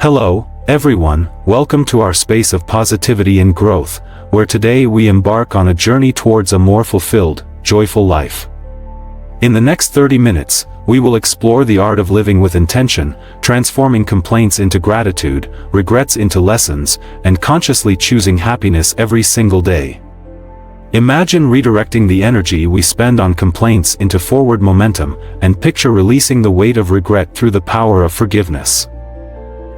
Hello, everyone, welcome to our space of positivity and growth, where today we embark on a journey towards a more fulfilled, joyful life. In the next 30 minutes, we will explore the art of living with intention, transforming complaints into gratitude, regrets into lessons, and consciously choosing happiness every single day. Imagine redirecting the energy we spend on complaints into forward momentum, and picture releasing the weight of regret through the power of forgiveness.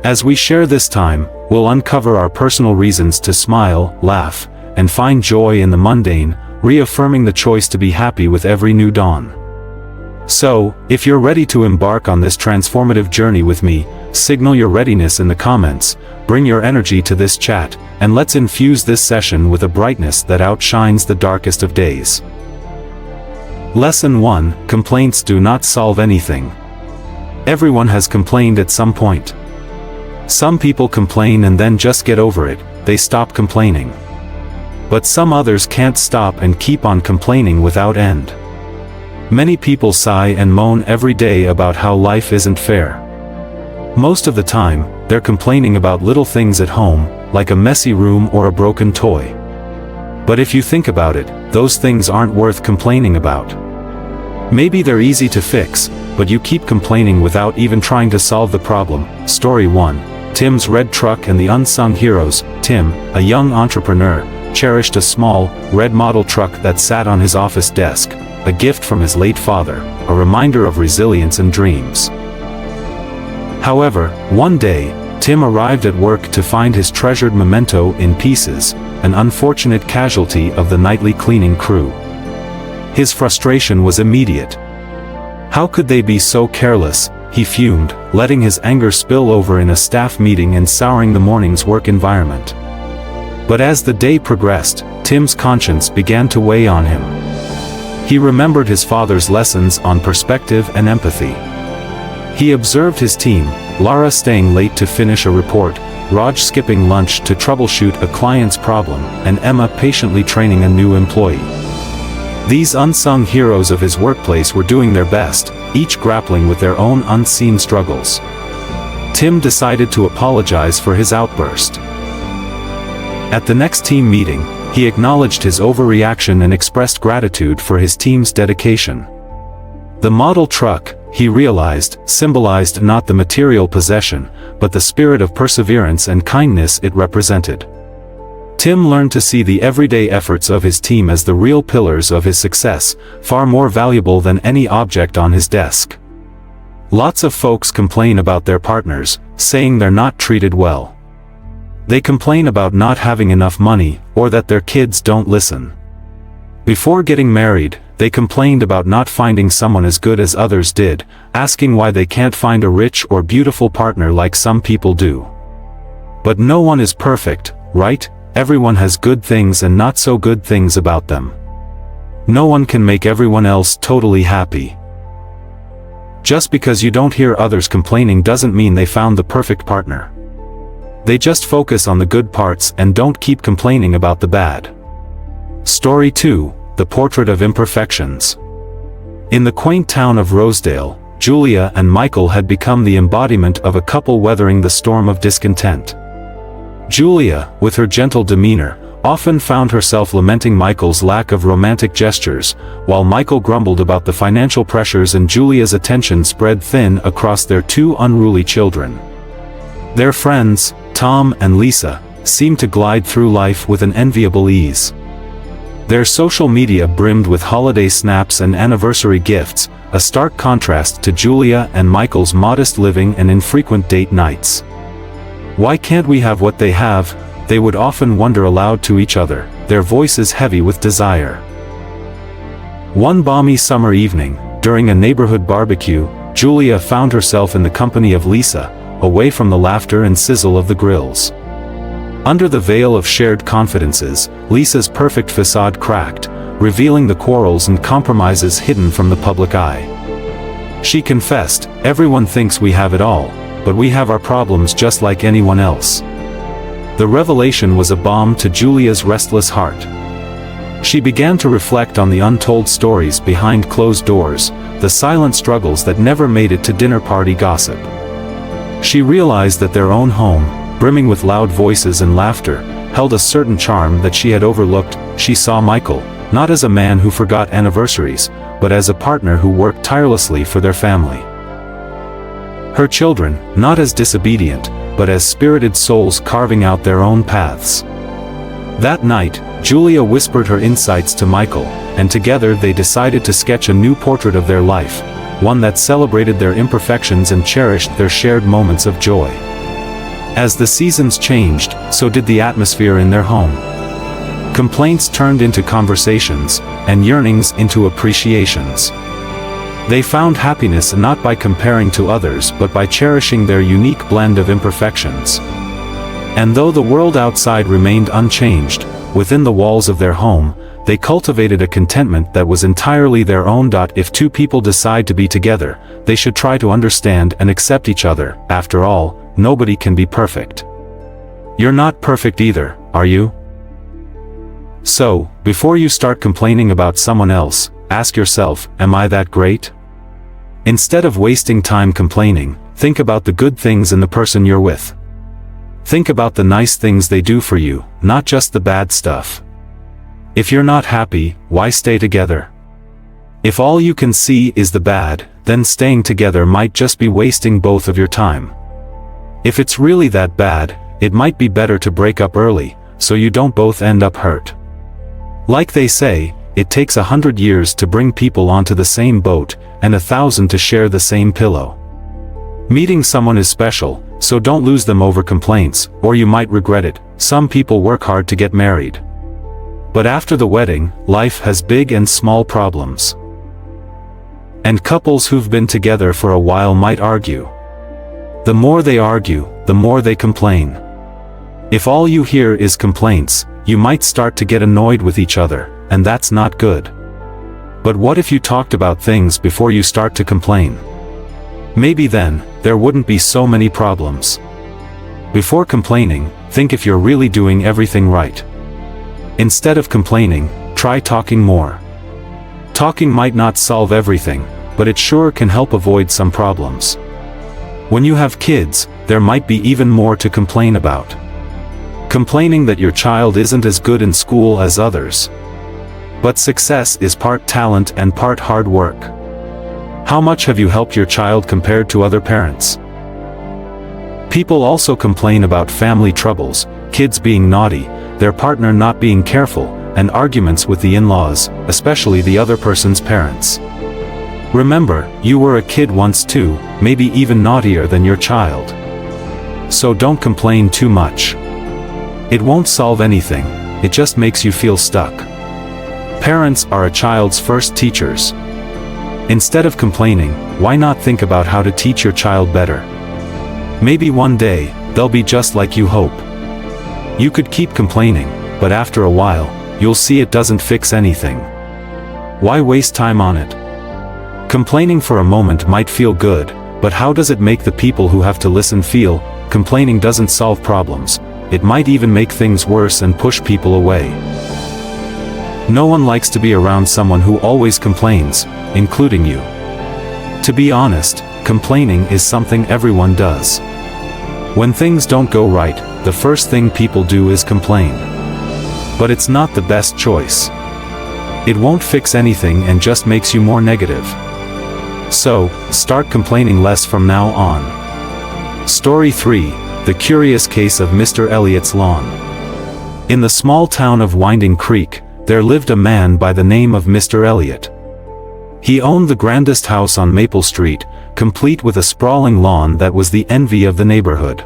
As we share this time, we'll uncover our personal reasons to smile, laugh, and find joy in the mundane, reaffirming the choice to be happy with every new dawn. So, if you're ready to embark on this transformative journey with me, signal your readiness in the comments, bring your energy to this chat, and let's infuse this session with a brightness that outshines the darkest of days. Lesson 1: Complaints do not solve anything. Everyone has complained at some point. Some people complain and then just get over it, they stop complaining. But some others can't stop and keep on complaining without end. Many people sigh and moan every day about how life isn't fair. Most of the time, they're complaining about little things at home, like a messy room or a broken toy. But if you think about it, those things aren't worth complaining about. Maybe they're easy to fix, but you keep complaining without even trying to solve the problem. Story 1. Tim's red truck and the unsung heroes. Tim, a young entrepreneur, cherished a small, red model truck that sat on his office desk, a gift from his late father, a reminder of resilience and dreams. However, one day, Tim arrived at work to find his treasured memento in pieces, an unfortunate casualty of the nightly cleaning crew. His frustration was immediate. How could they be so careless, he fumed, letting his anger spill over in a staff meeting and souring the morning's work environment. But as the day progressed, Tim's conscience began to weigh on him. He remembered his father's lessons on perspective and empathy. He observed his team, Lara staying late to finish a report, Raj skipping lunch to troubleshoot a client's problem, and Emma patiently training a new employee. These unsung heroes of his workplace were doing their best, each grappling with their own unseen struggles. Tim decided to apologize for his outburst. At the next team meeting, he acknowledged his overreaction and expressed gratitude for his team's dedication. The model truck, he realized, symbolized not the material possession, but the spirit of perseverance and kindness it represented. Tim learned to see the everyday efforts of his team as the real pillars of his success, far more valuable than any object on his desk. Lots of folks complain about their partners, saying they're not treated well. They complain about not having enough money, or that their kids don't listen. Before getting married, they complained about not finding someone as good as others did, asking why they can't find a rich or beautiful partner like some people do. But no one is perfect, right? Everyone has good things and not so good things about them. No one can make everyone else totally happy. Just because you don't hear others complaining doesn't mean they found the perfect partner. They just focus on the good parts and don't keep complaining about the bad. Story 2: The Portrait of Imperfections. In the quaint town of Rosedale, Julia and Michael had become the embodiment of a couple weathering the storm of discontent. Julia, with her gentle demeanor, often found herself lamenting Michael's lack of romantic gestures, while Michael grumbled about the financial pressures and Julia's attention spread thin across their two unruly children. Their friends, Tom and Lisa, seemed to glide through life with an enviable ease. Their social media brimmed with holiday snaps and anniversary gifts, a stark contrast to Julia and Michael's modest living and infrequent date nights. Why can't we have what they have? They would often wonder aloud to each other, their voices heavy with desire. One balmy summer evening, during a neighborhood barbecue, Julia found herself in the company of Lisa, away from the laughter and sizzle of the grills. Under the veil of shared confidences, Lisa's perfect facade cracked, revealing the quarrels and compromises hidden from the public eye. She confessed, "Everyone thinks we have it all, but we have our problems just like anyone else." The revelation was a balm to Julia's restless heart. She began to reflect on the untold stories behind closed doors, the silent struggles that never made it to dinner party gossip. She realized that their own home, brimming with loud voices and laughter, held a certain charm that she had overlooked. She saw Michael, not as a man who forgot anniversaries, but as a partner who worked tirelessly for their family. Her children, not as disobedient, but as spirited souls carving out their own paths. That night, Julia whispered her insights to Michael, and together they decided to sketch a new portrait of their life, one that celebrated their imperfections and cherished their shared moments of joy. As the seasons changed, so did the atmosphere in their home. Complaints turned into conversations, and yearnings into appreciations. They found happiness not by comparing to others but by cherishing their unique blend of imperfections. And though the world outside remained unchanged, within the walls of their home, they cultivated a contentment that was entirely their own. If two people decide to be together, they should try to understand and accept each other. After all, nobody can be perfect. You're not perfect either, are you? So, before you start complaining about someone else, ask yourself, am I that great? Instead of wasting time complaining, think about the good things in the person you're with. Think about the nice things they do for you, not just the bad stuff. If you're not happy, why stay together? If all you can see is the bad, then staying together might just be wasting both of your time. If it's really that bad, it might be better to break up early, so you don't both end up hurt. Like they say, it takes 100 years to bring people onto the same boat, and 1,000 to share the same pillow. Meeting someone is special, so don't lose them over complaints, or you might regret it. Some people work hard to get married. But after the wedding, life has big and small problems. And couples who've been together for a while might argue. The more they argue, the more they complain. If all you hear is complaints, you might start to get annoyed with each other, and that's not good. But what if you talked about things before you start to complain? Maybe then, there wouldn't be so many problems. Before complaining, think if you're really doing everything right. Instead of complaining, try talking more. Talking might not solve everything, but it sure can help avoid some problems. When you have kids, there might be even more to complain about. Complaining that your child isn't as good in school as others. But success is part talent and part hard work. How much have you helped your child compared to other parents? People also complain about family troubles, kids being naughty, their partner not being careful, and arguments with the in-laws, especially the other person's parents. Remember, you were a kid once too, maybe even naughtier than your child. So don't complain too much. It won't solve anything, it just makes you feel stuck. Parents are a child's first teachers. Instead of complaining, why not think about how to teach your child better? Maybe one day, they'll be just like you hope. You could keep complaining, but after a while, you'll see it doesn't fix anything. Why waste time on it? Complaining for a moment might feel good, but how does it make the people who have to listen feel? Complaining doesn't solve problems. It might even make things worse and push people away. No one likes to be around someone who always complains, including you. To be honest, complaining is something everyone does. When things don't go right, the first thing people do is complain. But it's not the best choice. It won't fix anything and just makes you more negative. So, start complaining less from now on. Story 3: The Curious Case of Mr. Elliot's Lawn. In the small town of Winding Creek, there lived a man by the name of Mr. Elliot. He owned the grandest house on Maple Street, complete with a sprawling lawn that was the envy of the neighborhood.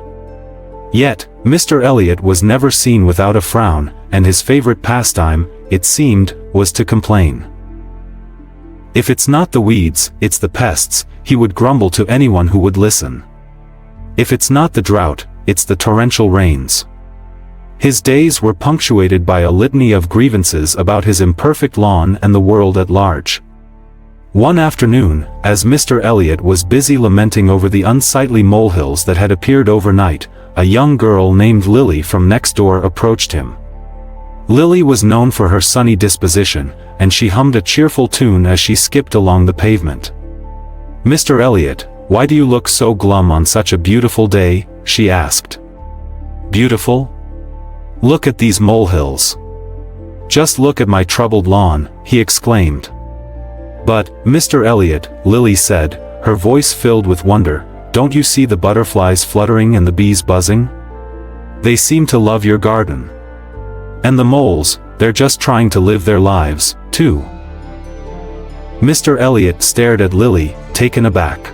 Yet, Mr. Elliot was never seen without a frown, and his favorite pastime, it seemed, was to complain. If it's not the weeds, it's the pests, he would grumble to anyone who would listen. If it's not the drought, it's the torrential rains. His days were punctuated by a litany of grievances about his imperfect lawn and the world at large. One afternoon, as Mr. Elliot was busy lamenting over the unsightly molehills that had appeared overnight, a young girl named Lily from next door approached him. Lily was known for her sunny disposition, and she hummed a cheerful tune as she skipped along the pavement. Mr. Elliot, why do you look so glum on such a beautiful day?" she asked. "Beautiful? Look at these molehills. Just look at my troubled lawn," he exclaimed. "But, Mr. Elliot," Lily said, her voice filled with wonder, "don't you see the butterflies fluttering and the bees buzzing? They seem to love your garden. And the moles, they're just trying to live their lives, too." Mr. Elliot stared at Lily, taken aback.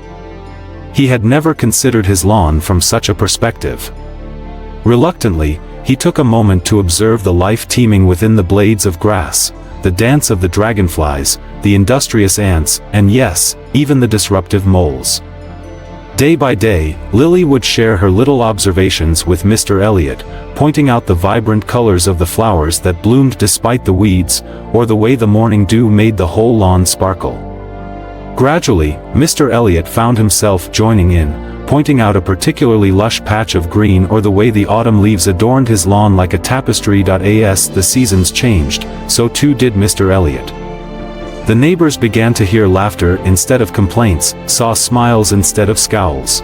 He had never considered his lawn from such a perspective. Reluctantly, he took a moment to observe the life teeming within the blades of grass, the dance of the dragonflies, the industrious ants, and yes, even the disruptive moles. Day by day, Lily would share her little observations with Mr. Elliot, pointing out the vibrant colors of the flowers that bloomed despite the weeds, or the way the morning dew made the whole lawn sparkle. Gradually, Mr. Elliot found himself joining in, pointing out a particularly lush patch of green or the way the autumn leaves adorned his lawn like a tapestry. As the seasons changed, so too did Mr. Elliot. The neighbors began to hear laughter instead of complaints, saw smiles instead of scowls.